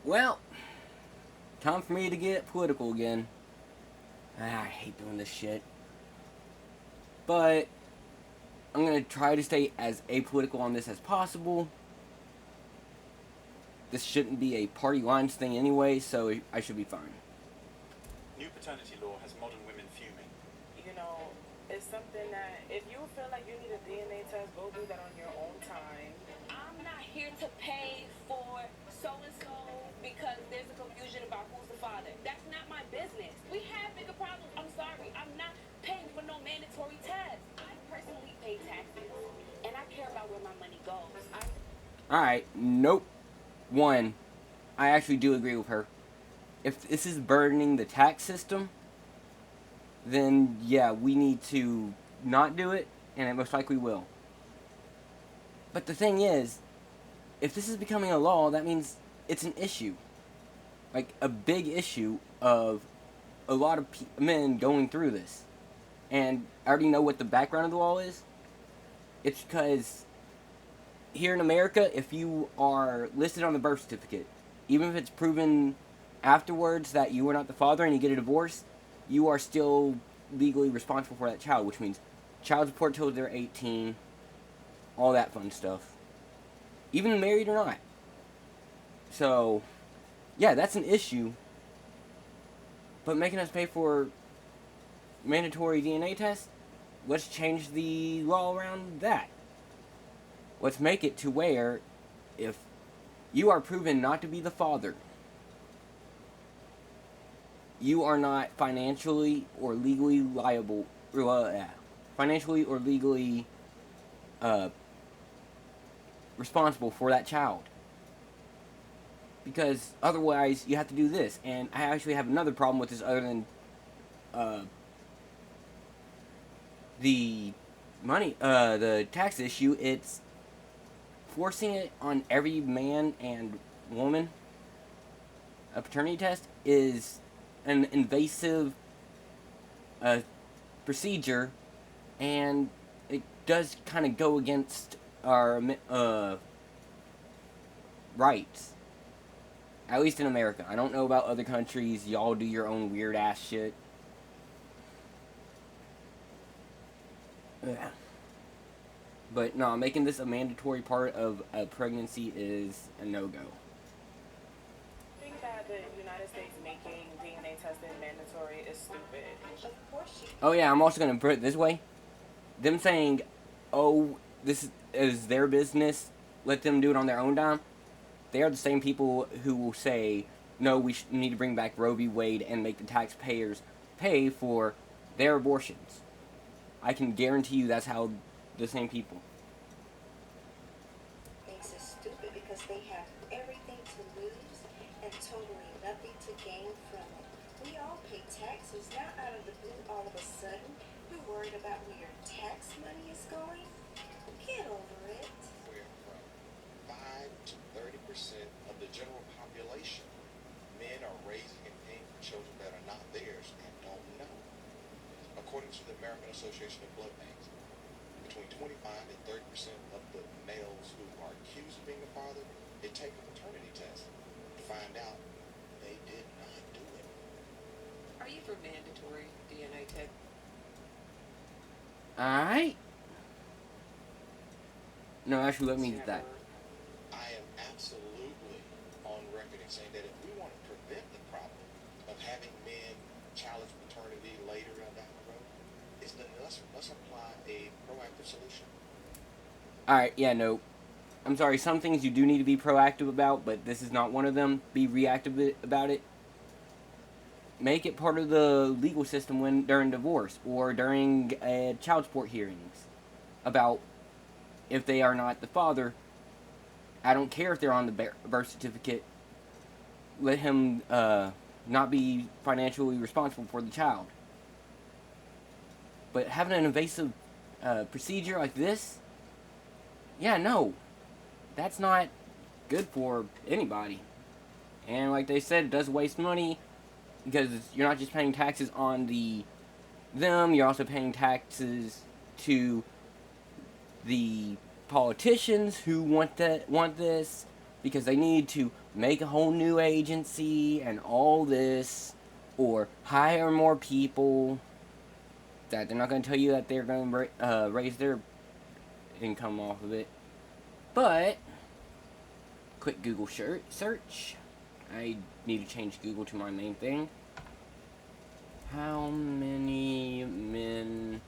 Well, time for me to get political again. I hate doing this shit. But I'm going to try to stay as apolitical on this as possible. This shouldn't be a party lines thing anyway, so I should be fine. New paternity law has modern women fuming. You know, it's something that if you feel like you need a DNA test, go do that on your own time. I'm not here to pay for so-and-so because there's a confusion about who's the father. That's not my business. We have bigger problems. I'm sorry. I'm not paying for no mandatory test. I personally pay taxes, and I care about where my money goes. Alright, nope. One, I actually do agree with her. If this is burdening the tax system, then yeah, we need to not do it, and it most likely will. But the thing is, if this is becoming a law, that means it's an issue. Like, a big issue of a lot of men going through this. And I already know what the background of the law is. It's because here in America, if you are listed on the birth certificate, even if it's proven afterwards that you are not the father and you get a divorce, you are still legally responsible for that child, which means child support till they're 18, all that fun stuff. Even married or not. So, yeah, that's an issue. But making us pay for mandatory DNA tests, let's change the law around that. Let's make it to where if you are proven not to be the father, you are not financially or legally liable, financially or legally responsible for that child. Because otherwise, you have to do this. And I actually have another problem with this other than the the tax issue. It's forcing it on every man and woman. A paternity test is an invasive procedure, and it does kind of go against our rights. At least in America. I don't know about other countries. Y'all do your own weird ass shit. Yeah. But no, making this a mandatory part of a pregnancy is a no-go. I think that the United States making DNA testing mandatory is stupid. Of course you. Oh yeah, I'm also going to put it this way. Them saying, oh, this is their business, let them do it on their own dime. They are the same people who will say, no, we need to bring back Roe v. Wade and make the taxpayers pay for their abortions. I can guarantee you that's how the same people. Makes us stupid because they have everything to lose and totally nothing to gain from it. We all pay taxes, now out of the blue all of a sudden you're worried about where your tax money is going? Get over it. Where from 5 to 30% of the general population, men are raising and paying for children that are not theirs and don't know. According to the American Association of Blood Banks, between 25 and 30% of the males who are accused of being a father, they take a paternity test to find out they did not do it. Are you for mandatory DNA test? Alright. No, actually, let me do that. I am absolutely on record in saying that if we want to prevent the problem of having men challenge paternity later down the road, is then let's apply a proactive solution. Alright, yeah, no. I'm sorry, some things you do need to be proactive about, but this is not one of them. Be reactive about it. Make it part of the legal system when during divorce or during child support hearings about if they are not the father. I don't care if they're on the birth certificate. Let him not be financially responsible for the child. But having an invasive procedure like this, yeah, no. That's not good for anybody. And like they said, it does waste money because you're not just paying taxes on them, you're also paying taxes to the politicians who want this because they need to make a whole new agency and all this, or hire more people, that they're not going to tell you that they're going to raise their income off of it. But, quick Google search. I need to change Google to my main thing. How many men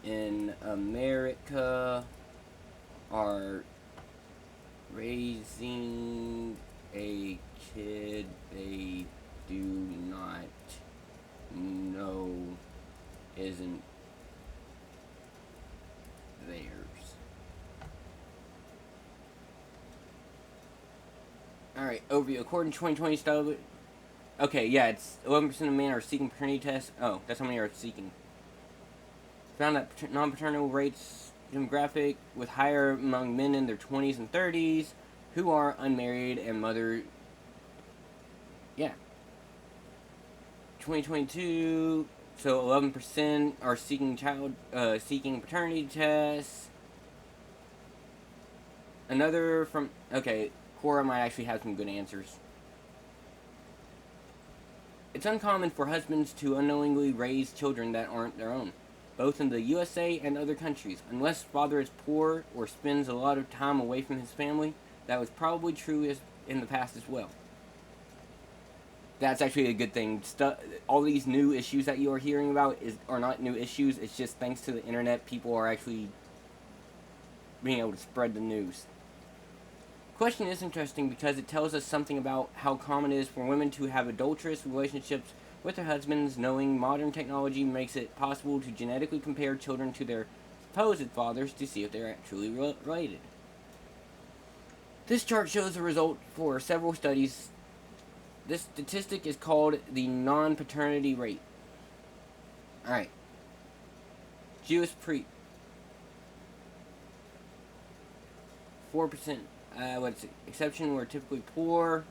in America are raising a kid they do not know isn't theirs? Alright, overview. According to 2020 study, okay, yeah, it's 11% of men are seeking paternity tests. Oh, that's how many are seeking. Found that non-paternal rates demographic with higher among men in their 20s and 30s who are unmarried and mother. Yeah. 2022, so 11% are seeking paternity tests. Another from, okay, Cora might actually have some good answers. It's uncommon for husbands to unknowingly raise children that aren't their own, both in the USA and other countries. Unless father is poor or spends a lot of time away from his family, that was probably true in the past as well. That's actually a good thing. All these new issues that you are hearing about are not new issues. It's just thanks to the internet, people are actually being able to spread the news. Question is interesting because it tells us something about how common it is for women to have adulterous relationships with their husbands, knowing modern technology makes it possible to genetically compare children to their supposed fathers to see if they're truly related. This chart shows the result for several studies. This statistic is called the non-paternity rate. Alright. Jewish 4%. What's it? Exception were typically poor.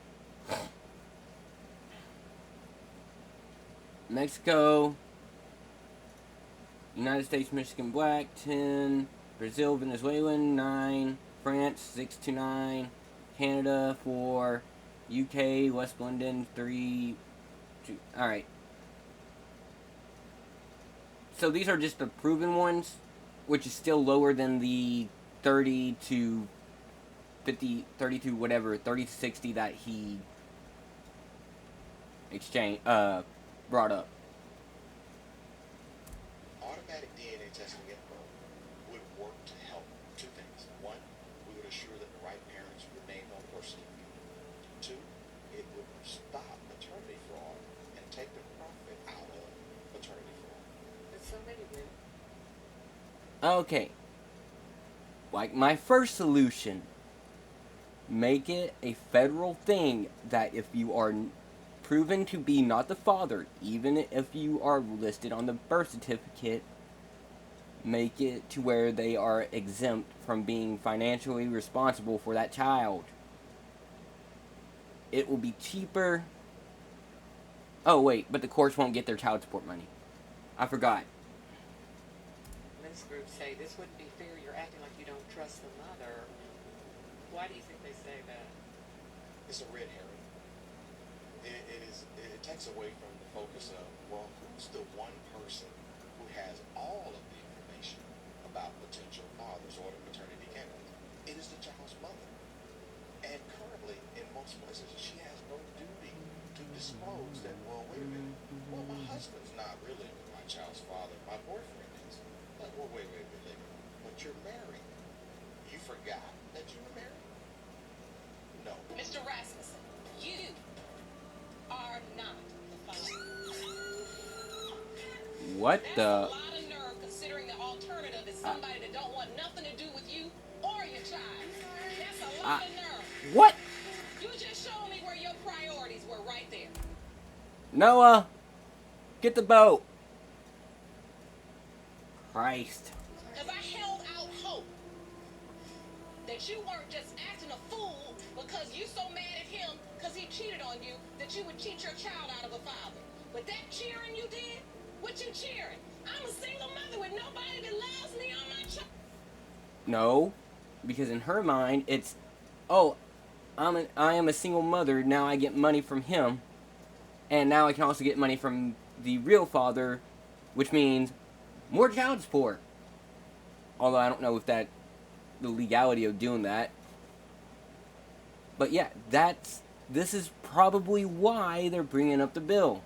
Mexico. United States, Michigan, black, 10. Brazil, Venezuelan, 9. France, 6 to 9. Canada, 4. UK, West London, 3. 2. Alright. So these are just the proven ones, which is still lower than the 30 to 50, 30 to whatever, 30 to 60 that he brought up. Automatic DNA testing at birth would work to help two things. One, we would assure that the right parents remained on birth certificate. Two, it would stop maternity fraud and take the profit out of maternity fraud. There's so many women. Okay. Like my first solution, make it a federal thing that if you are proven to be not the father, even if you are listed on the birth certificate, make it to where they are exempt from being financially responsible for that child. It will be cheaper. Oh wait, but the courts won't get their child support money. I forgot. Men's groups say this wouldn't be fair. You're acting like you don't trust the mother. Why do you think they say that? It's a red herring. It takes away from the focus of, well, who's the one person who has all of the information about potential fathers or the paternity candidate? It is the child's mother. And currently, in most places, she has no duty to disclose that, well, wait a minute, well, my husband's not really my child's father, my boyfriend is. Like, well, wait, but you're married. You forgot that you were married? No. Mr. Rasmussen, you are not the father. What That's the? a lot of nerve considering the alternative is somebody that don't want nothing to do with you or your child. That's a lot of nerve. What? You just showed me where your priorities were right there. Noah, get the boat. Christ. Because I held out hope that you weren't just acting a fool because you so mad at him because he cheated on you that you would cheat your child out of a father. But that cheering you did, what you cheering? I'm a single mother with nobody that loves me on my child. No, because in her mind, it's, oh, I am a single mother. Now I get money from him, and now I can also get money from the real father, which means more child support. Although I don't know if that the legality of doing that. But yeah, this is probably why they're bringing up the bill.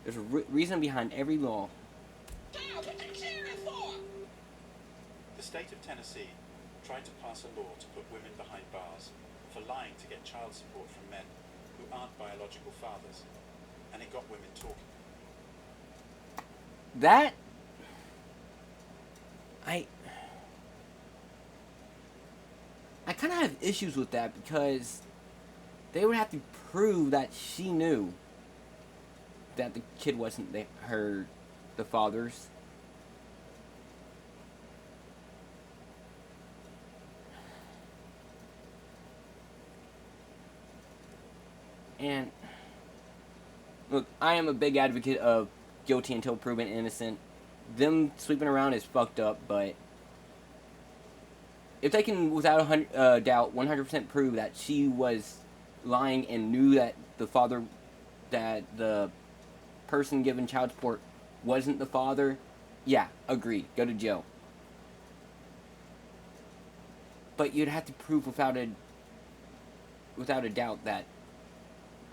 There's a reason behind every law. The state of Tennessee tried to pass a law to put women behind bars for lying to get child support from men who aren't biological fathers, and it got women talking. That I kind of have issues with that because they would have to prove that she knew that the kid wasn't the father's. And look, I am a big advocate of guilty until proven innocent. Them sweeping around is fucked up, but if they can, without a doubt, 100% prove that she was lying and knew that the person given child support wasn't the father, yeah, agreed, go to jail. But you'd have to prove without a doubt that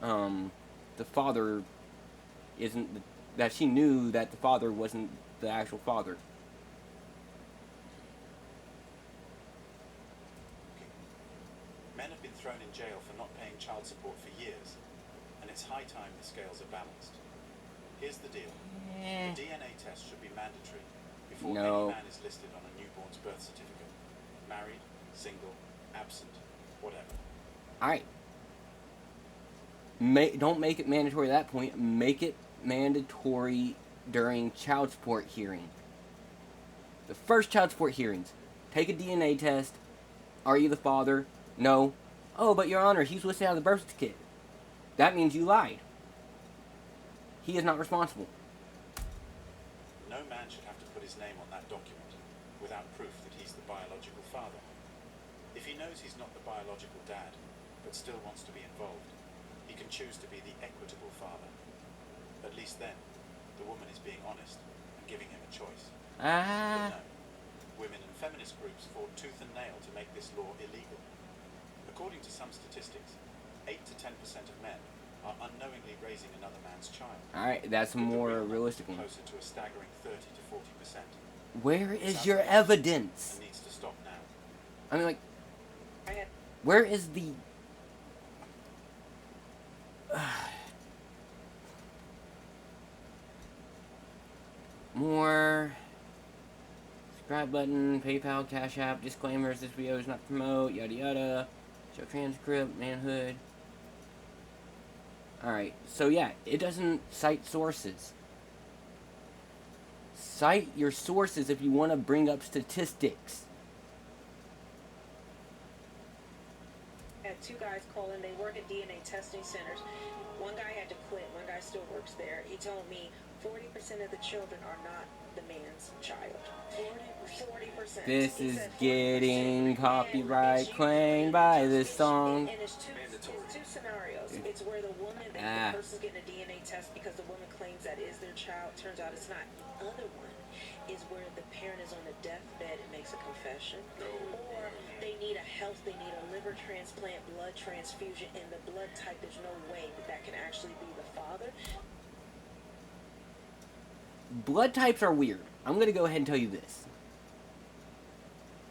the father isn't that she knew that the father wasn't the actual father. Men have been thrown in jail for not paying child support for years, and it's high time the scales are balanced. Here's the deal. The DNA test should be mandatory before any man is listed on a newborn's birth certificate. Married, single, absent, whatever. Alright. Don't make it mandatory at that point. Make it mandatory during child support hearing. The first child support hearings. Take a DNA test. Are you the father? No. Oh, but Your Honor, he's listed on the birth certificate. That means you lied. He is not responsible. No man should have to put his name on that document without proof that he's the biological father. If he knows he's not the biological dad, but still wants to be involved, he can choose to be the equitable father. At least then, the woman is being honest and giving him a choice. But no, women and feminist groups fought tooth and nail to make this law illegal. According to some statistics, 8 to 10% of men are unknowingly raising another man's child. Alright, that's a more realistic one. Closer to a staggering 30 to 40%. Where is your evidence? It needs to stop now. I mean, like, where is the... more... Subscribe button, PayPal, Cash App, disclaimers, this video is not to promote, yada yada. Show transcript, manhood. Alright, so yeah, it doesn't cite sources. Cite your sources if you want to bring up statistics. I had two guys call in. They work at DNA testing centers. One guy had to quit. One guy still works there. He told me 40% of the children are not the man's child. 40%. This is getting copyright claimed by this song. And it's two scenarios. It's where the woman, the person's getting a DNA test because the woman claims that is their child. Turns out it's not. The other one is where the parent is on the deathbed and makes a confession. Or they need they need a liver transplant, blood transfusion, and the blood type, there's no way that can actually be the father. Blood types are weird. I'm going to go ahead and tell you this.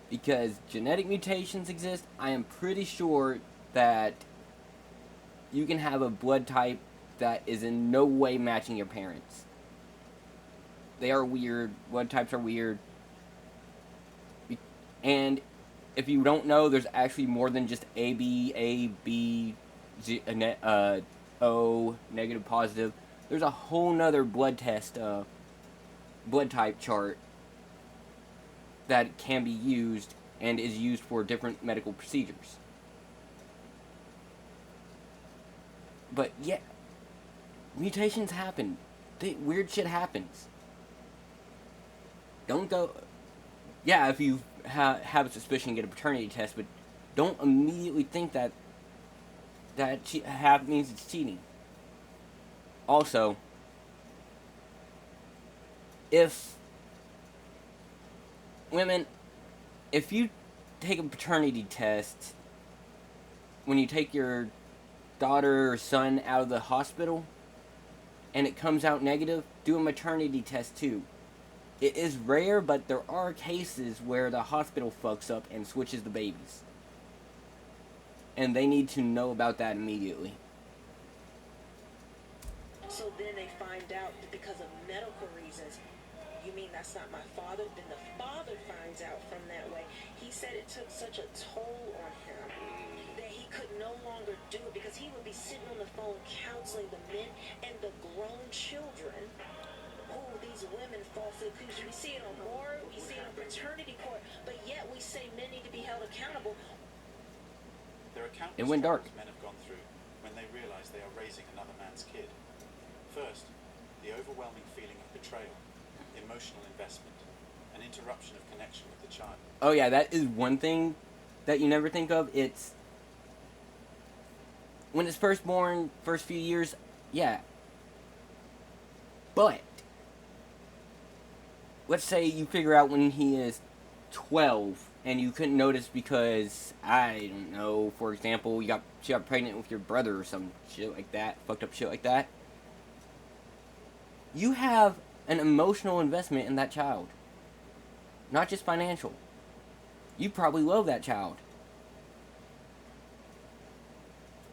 Because genetic mutations exist, I am pretty sure that you can have a blood type that is in no way matching your parents. They are weird. Blood types are weird. And if you don't know, there's actually more than just A, B, O, negative, positive. There's a whole nother blood test, blood type chart that can be used and is used for different medical procedures. But yeah, mutations happen. Weird shit happens. Don't go... Yeah, if you have a suspicion, get a paternity test, but don't immediately think that means it's cheating. Also, if women, if you take a paternity test when you take your daughter or son out of the hospital and it comes out negative, do a maternity test too. It is rare, but there are cases where the hospital fucks up and switches the babies. And they need to know about that immediately. So then they find out that because of medical reasons, you mean that's not my father? Then the father finds out from that way. He said it took such a toll on him that he could no longer do it because he would be sitting on the phone counseling the men and the grown children who these women falsely accuse. We see it on board, we see it on paternity court, but yet we say men need to be held accountable. There are countless It went dark. struggles men have gone through when they realize they are raising another man's kid. First, the overwhelming feeling of betrayal, emotional investment, an interruption of connection with the child. Oh yeah, that is one thing that you never think of. It's when it's first born, first few years, yeah. But let's say you figure out when he is 12 and you couldn't notice because, I don't know, for example, she got pregnant with your brother or some shit like that, fucked up shit like that. You have an emotional investment in that child. Not just financial. You probably love that child.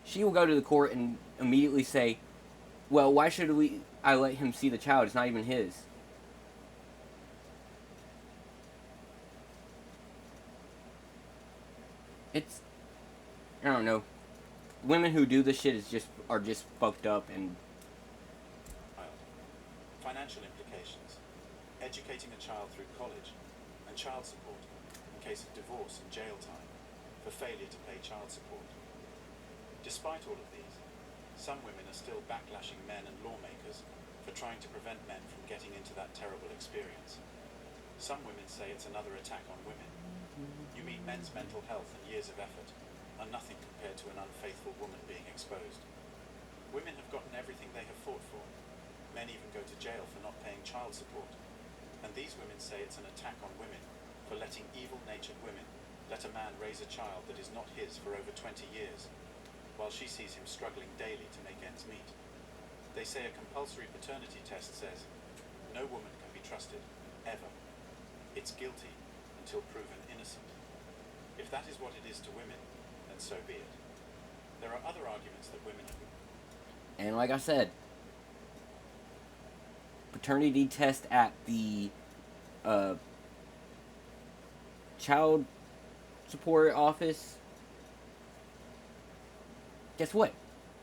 She will go to the court and immediately say, well, why should I let him see the child? It's not even his. It's, I don't know. Women who do this shit are just fucked up and Financial implications, educating a child through college, and child support in case of divorce and jail time for failure to pay child support. Despite all of these, some women are still backlashing men and lawmakers for trying to prevent men from getting into that terrible experience. Some women say it's another attack on women. You mean men's mental health and years of effort are nothing compared to an unfaithful woman being exposed. Women have gotten everything they have fought for. Men even go to jail for not paying child support. And these women say it's an attack on women for letting evil-natured women let a man raise a child that is not his for over 20 years, while she sees him struggling daily to make ends meet. They say a compulsory paternity test says, no woman can be trusted, ever. It's guilty until proven innocent. If that is what it is to women, then so be it. There are other arguments that women have. And like I said, paternity test at the child support office. Guess what?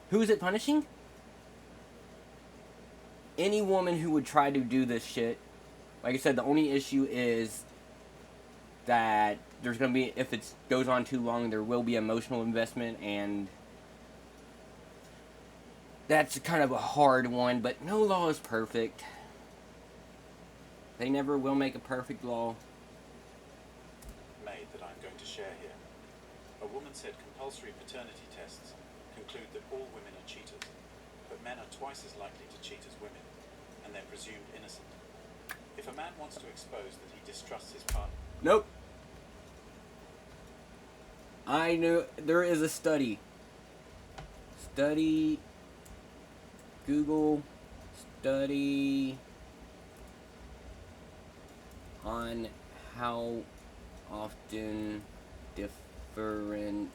Who is it punishing? Any woman who would try to do this shit. Like I said, the only issue is that there's going to be, if it goes on too long, there will be emotional investment, and that's kind of a hard one, but no law is perfect. They never will make a perfect law. Made that I'm going to share here. A woman said compulsory paternity tests conclude that all women are cheaters, but men are twice as likely to cheat as women, and they're presumed innocent. If a man wants to expose that he distrusts his partner... Nope. I knew there is a study. Google study on how often different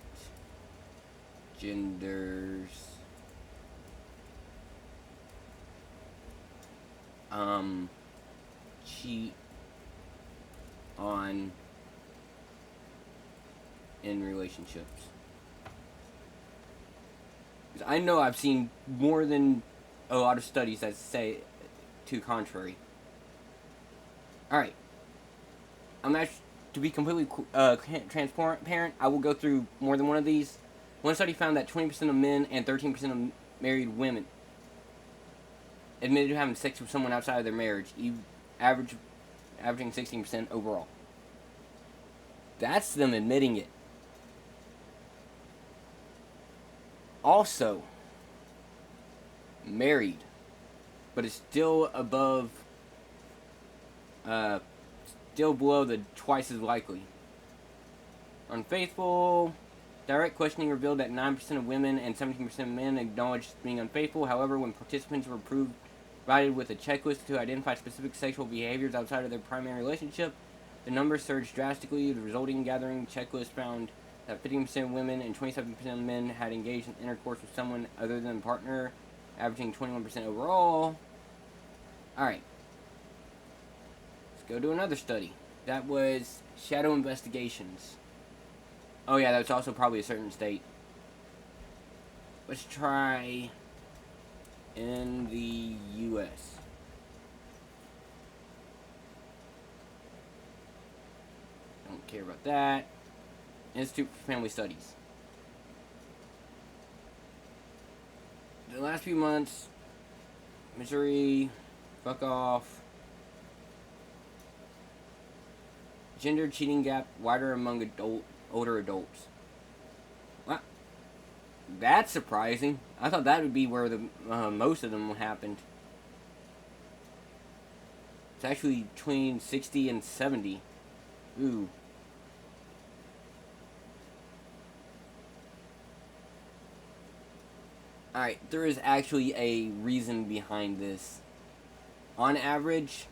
genders cheat on in relationships. 'Cause I know I've seen more than a lot of studies that say to contrary. Alright. I'm actually, to be completely transparent, I will go through more than one of these. One study found that 20% of men and 13% of married women admitted to having sex with someone outside of their marriage, averaging 16% overall. That's them admitting it. also married, but is still above, still below the twice as likely. Unfaithful. Direct questioning revealed that 9% of women and 17% of men acknowledged being unfaithful. However, when participants were provided with a checklist to identify specific sexual behaviors outside of their primary relationship, the numbers surged drastically. The resulting gathering checklist found that 50% of women and 27% of men had engaged in intercourse with someone other than a partner, averaging 21% overall. Alright. Let's go to another study. That was shadow investigations. Oh yeah, that's also probably a certain state. Let's try in the U.S. Don't care about that. Institute for Family Studies. The last few months, Missouri, fuck off. Gender cheating gap wider among older adults. Well, that's surprising. I thought that would be where the most of them happened. It's actually between 60 and 70. Ooh. Alright, there is actually a reason behind this. On average,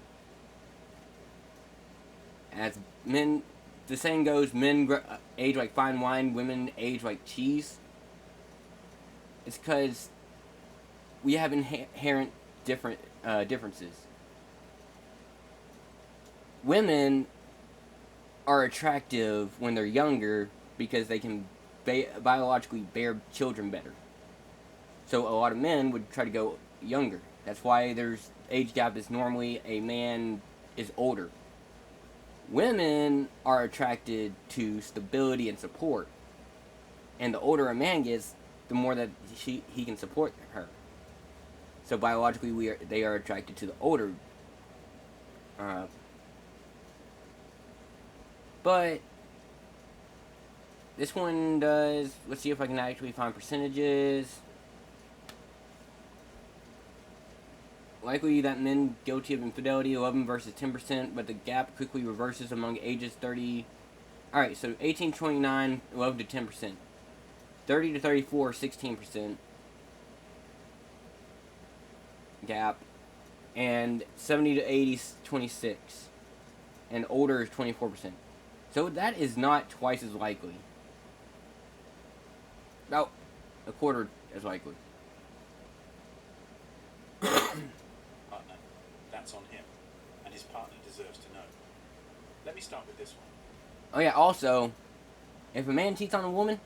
as men, the saying goes, men age like fine wine, women age like cheese. It's because we have inherent differences. Women are attractive when they're younger because they can biologically bear children better. So a lot of men would try to go younger. That's why there's age gap is normally a man is older. Women are attracted to stability and support. And the older a man gets, the more that he can support her. So biologically they are attracted to the older. But this one does, let's see if I can actually find percentages. Likely that men guilty of infidelity, 11 versus 10%, but the gap quickly reverses among ages 30. Alright, so 18 to 29, 11 to 10%. 30 to 34, 16% gap. And 70 to 80, 26. And older is 24%. So that is not twice as likely. About a quarter as likely. Partner, that's on him, and his partner deserves to know. Let me start with this one. Oh yeah, also, if a man cheats on a woman,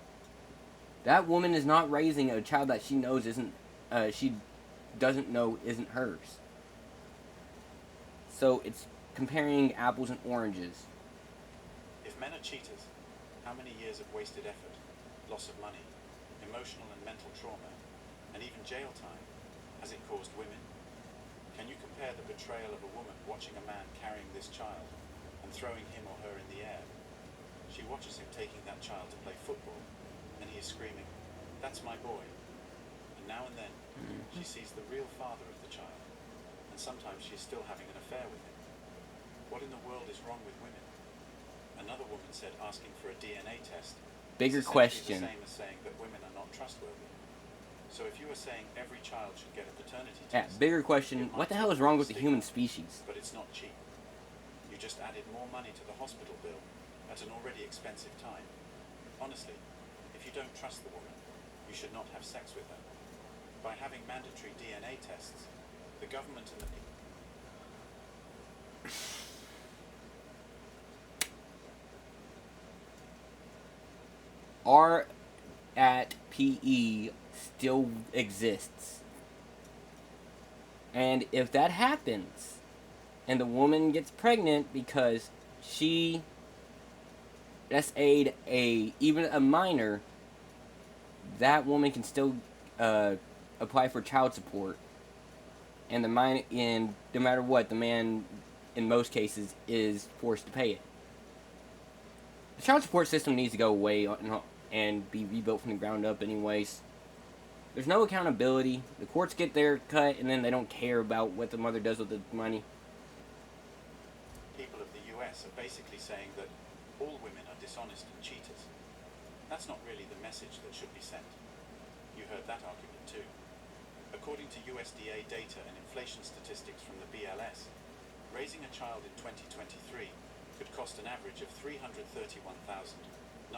that woman is not raising a child that she knows isn't, she doesn't know isn't hers. So it's comparing apples and oranges. If men are cheaters, how many years of wasted effort, loss of money, emotional and mental trauma, and even jail time has it caused women? Can you compare the betrayal of a woman watching a man carrying this child and throwing him or her in the air? She watches him taking that child to play football, and he is screaming, "That's my boy." And now and then, she sees the real father of the child, and sometimes she is still having an affair with him. What in the world is wrong with women? Another woman said asking for a DNA test Bigger is essentially question. the same as saying that women are not trustworthy. So if you are saying every child should get a paternity Yeah, test, bigger question. it might What the hell is take wrong a with the stigma, human species? But it's not cheap. You just added more money to the hospital bill at an already expensive time. Honestly, if you don't trust the woman, you should not have sex with her. By having mandatory DNA tests, the government and the people... R at PE still exists. And if that happens, and the woman gets pregnant because she SA'd even a minor, that woman can still apply for child support. And no matter what, the man, in most cases, is forced to pay it. The child support system needs to go away and be rebuilt from the ground up anyways. There's no accountability. The courts get their cut, and then they don't care about what the mother does with the money. People of the US are basically saying that all women are dishonest and cheaters. That's not really the message that should be sent. You heard that argument too. According to USDA data and inflation statistics from the BLS, raising a child in 2023 could cost an average of $331,930.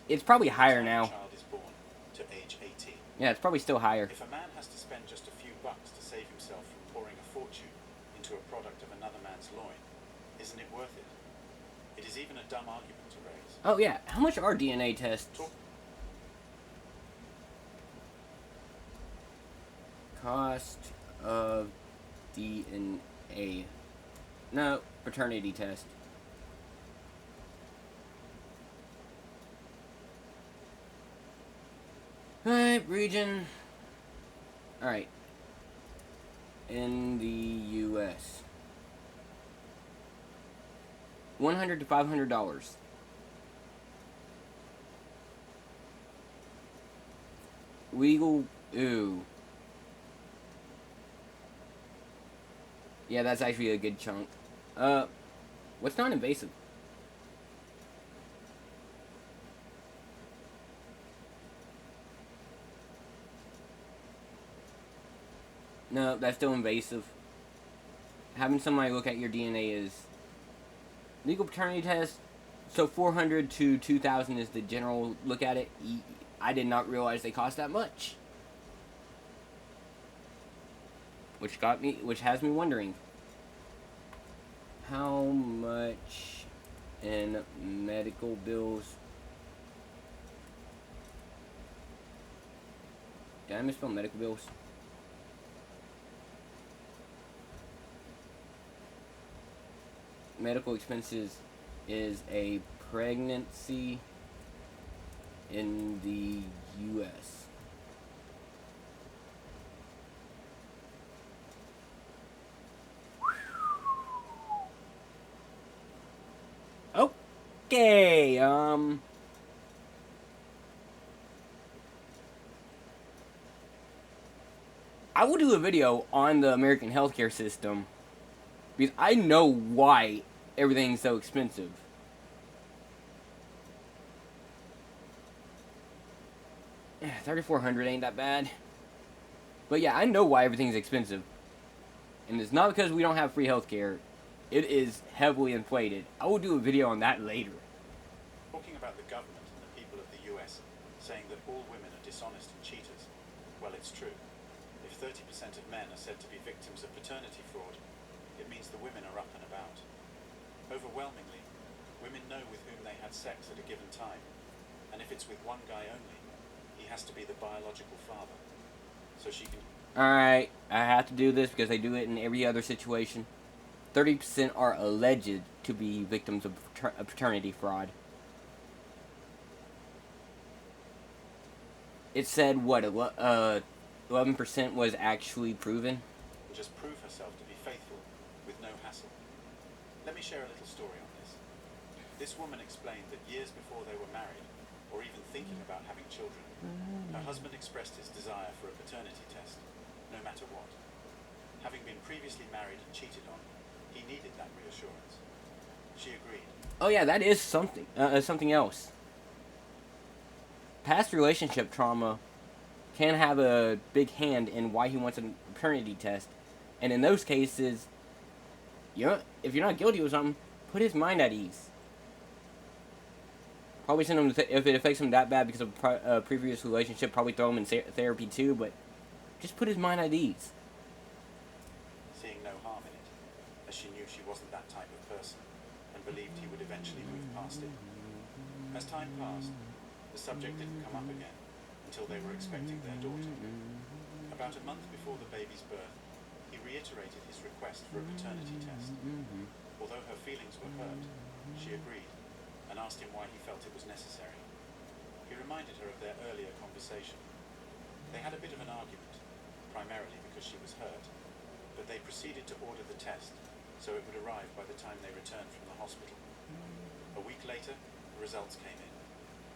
It's probably higher by the now. time the child is born to age 18. Yeah, it's probably still higher. If a man has to spend just a few bucks to save himself from pouring a fortune into a product of another man's loin, isn't it worth it? It is even a dumb argument to raise. Oh yeah, how much are DNA tests? Cost of DNA. No, paternity test. Alright, region. Alright. In the US. $100 to $500. Legal. Ooh. Yeah, that's actually a good chunk. What's non-invasive? No, that's still invasive. Having somebody look at your DNA is legal paternity test. So 400 to 2,000 is the general look at it. I did not realize they cost that much. Which has me wondering how much in medical bills. Did I misspell medical bills? Medical expenses is a pregnancy in the US. Okay, I will do a video on the American healthcare system because I know why everything's so expensive. $3,400 ain't that bad. But yeah, I know why everything's expensive. And it's not because we don't have free healthcare. It is heavily inflated. I will do a video on that later. Talking about the government and the people of the US saying that all women are dishonest and cheaters, well, it's true. If 30% of men are said to be victims of paternity fraud, it means the women are up and about. Overwhelmingly, women know with whom they had sex at a given time, and if it's with one guy only, he has to be the biological father. So she can... Alright, I have to do this because they do it in every other situation. 30% are alleged to be victims of paternity fraud. It said, what, 11% was actually proven? And just prove herself to be faithful with no hassle. Let me share a little story on this. This woman explained that years before they were married, or even thinking about having children, her husband expressed his desire for a paternity test, no matter what. Having been previously married and cheated on, he needed that reassurance. She agreed. Oh yeah, that is something. Something else. Past relationship trauma can have a big hand in why he wants a paternity test, and in those cases, if you're not guilty of something, put his mind at ease. Probably send him if it affects him that bad because of a previous relationship. Probably throw him in therapy too, but just put his mind at ease. Seeing no harm in it, as she knew she wasn't that type of person, and believed he would eventually move past it. As time passed, the subject didn't come up again until they were expecting their daughter. About a month before the baby's birth, he reiterated his request for a paternity test. Although her feelings were hurt, she agreed and asked him why he felt it was necessary. He reminded her of their earlier conversation. They had a bit of an argument, primarily because she was hurt, but they proceeded to order the test so it would arrive by the time they returned from the hospital. A week later, the results came in.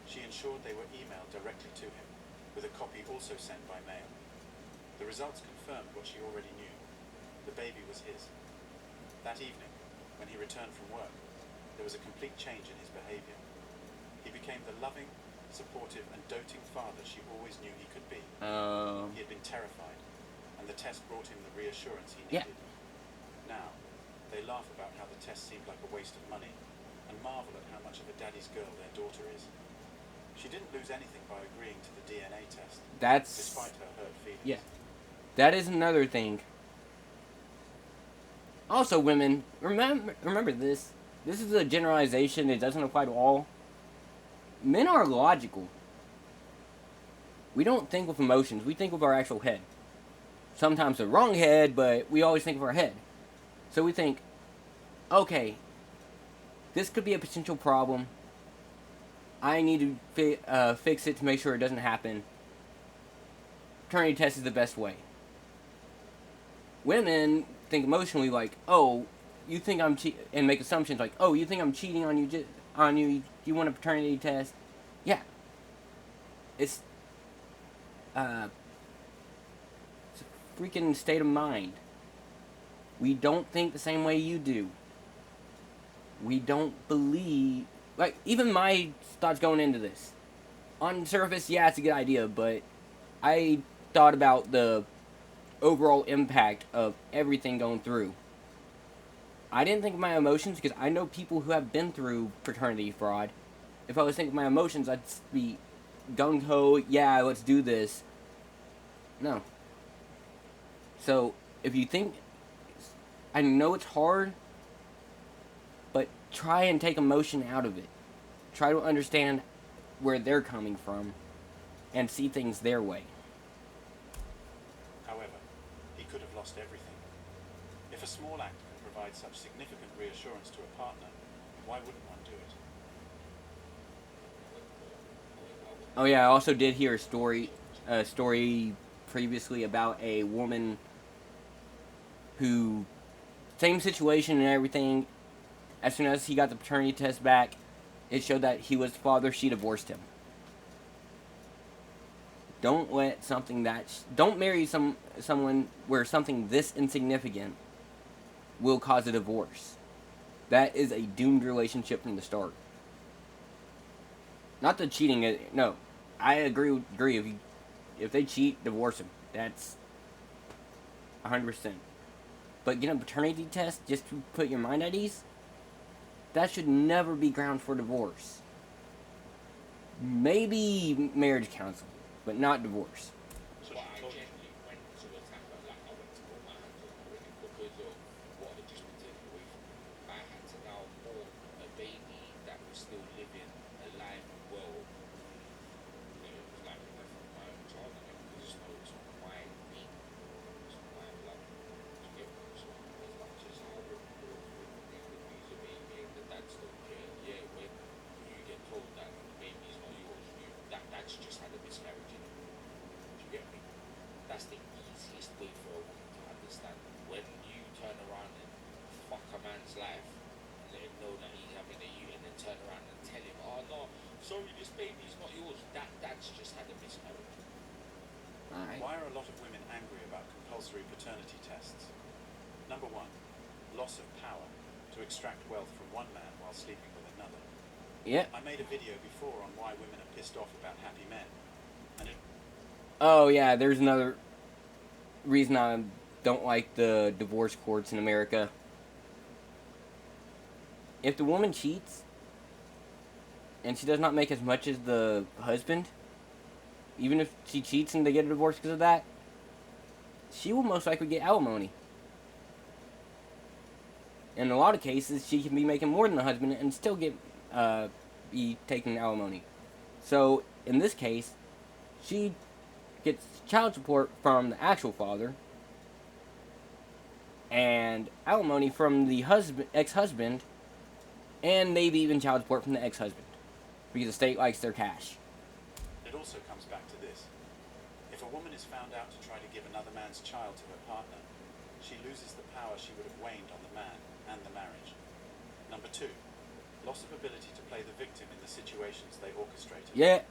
She ensured they were emailed directly to him, with a copy also sent by mail. The results confirmed what she already knew. The baby was his. That evening, when he returned from work, there was a complete change in his behavior. He became the loving, supportive and doting father she always knew he could be. He had been terrified, and the test brought him the reassurance he needed. Now, they laugh about how the test seemed like a waste of money, and marvel at how much of a daddy's girl their daughter is. She didn't lose anything by agreeing to the DNA test, despite her hurt feelings. Yeah. That is another thing. Also, women, remember this. This is a generalization. It doesn't apply to all. Men are logical. We don't think with emotions. We think with our actual head. Sometimes the wrong head, but we always think with our head. So we think, okay, this could be a potential problem. I need to fix it to make sure it doesn't happen. Paternity test is the best way. Women think emotionally like, oh, you think I'm and make assumptions like, oh, you think I'm cheating on you? You want a paternity test? Yeah. It's a freaking state of mind. We don't think the same way you do. We don't believe, like, even my thoughts going into this. On the surface, yeah, it's a good idea, but I thought about the overall impact of everything going through. I didn't think of my emotions because I know people who have been through paternity fraud. If I was thinking of my emotions, I'd be gung-ho, yeah, let's do this. No. So, if you think, I know it's hard, but try and take emotion out of it. Try to understand where they're coming from and see things their way. However, he could have lost everything. If a small act can provide such significant reassurance to a partner, why wouldn't one do it? Oh yeah, I also did hear a story previously about a woman who, same situation and everything, as soon as he got the paternity test back, it showed that he was the father, she divorced him. Don't let something don't marry someone where something this insignificant will cause a divorce. That is a doomed relationship from the start. Not the cheating, no. I agree. If they cheat, divorce them. That's 100%. But getting a paternity test just to put your mind at ease, that should never be grounds for divorce. Maybe marriage counseling, but not divorce. So I genuinely went to a time where, like, I went to put my hands on my women because of what had just been taken away from me. I had to now mourn a baby that was still living, alive and well. You know, it was like my own child again because it's not my being, it's my blood. You get me? So as much as I remember the abuse of baby and the dads don't care, yeah, when you get told that the baby's not yours, that's just had a miscarriage in it. Do you get me? That's the easiest way for a woman to understand. When you turn around and fuck a man's life and let him know that he's having a you and then turn around and tell him, oh no, sorry, this baby's not yours, that's just had a miscarriage. Alright. Why are a lot of women angry about compulsory paternity tests? Number one, loss of power to extract wealth from one man while sleeping with another. Yep. I made a video before on why women are pissed off about happy men. And it Oh yeah, there's another reason I don't like the divorce courts in America. If the woman cheats and she does not make as much as the husband, even if she cheats and they get a divorce because of that, she will most likely get alimony. In a lot of cases, she can be making more than the husband and still be taking alimony. So in this case, she gets child support from the actual father and alimony from the ex-husband, and maybe even child support from the ex-husband because the state likes their cash. It also comes back to this. If a woman is found out to try to give another man's child to her partner, she loses the power she would have waned on the man and the marriage. Number two, loss of ability to play the victim in the situations they orchestrated. Yeah.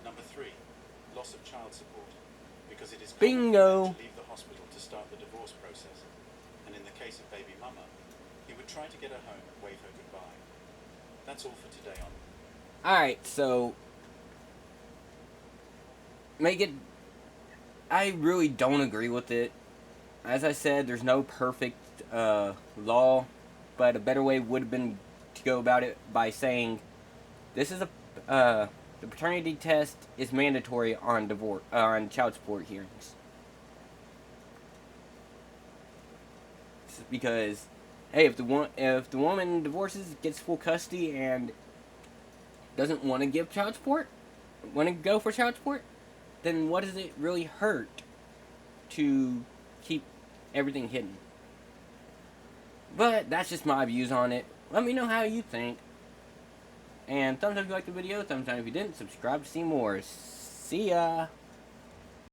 Number three, loss of child support because it is common for Bingo. men to leave the hospital to start the divorce process. And in the case of baby mama, he would try to get her home and wave her goodbye. That's all for today on. Alright, so I really don't agree with it. As I said, there's no perfect law, but a better way would have been to go about it by saying this is the paternity test is mandatory on divorce on child support hearings. Because hey, if the woman divorces, gets full custody, and doesn't want to give child support, want to go for child support, then what does it really hurt to keep everything hidden? But that's just my views on it. Let me know how you think. And thumbs up if you liked the video, thumbs down if you didn't, subscribe to see more. See ya!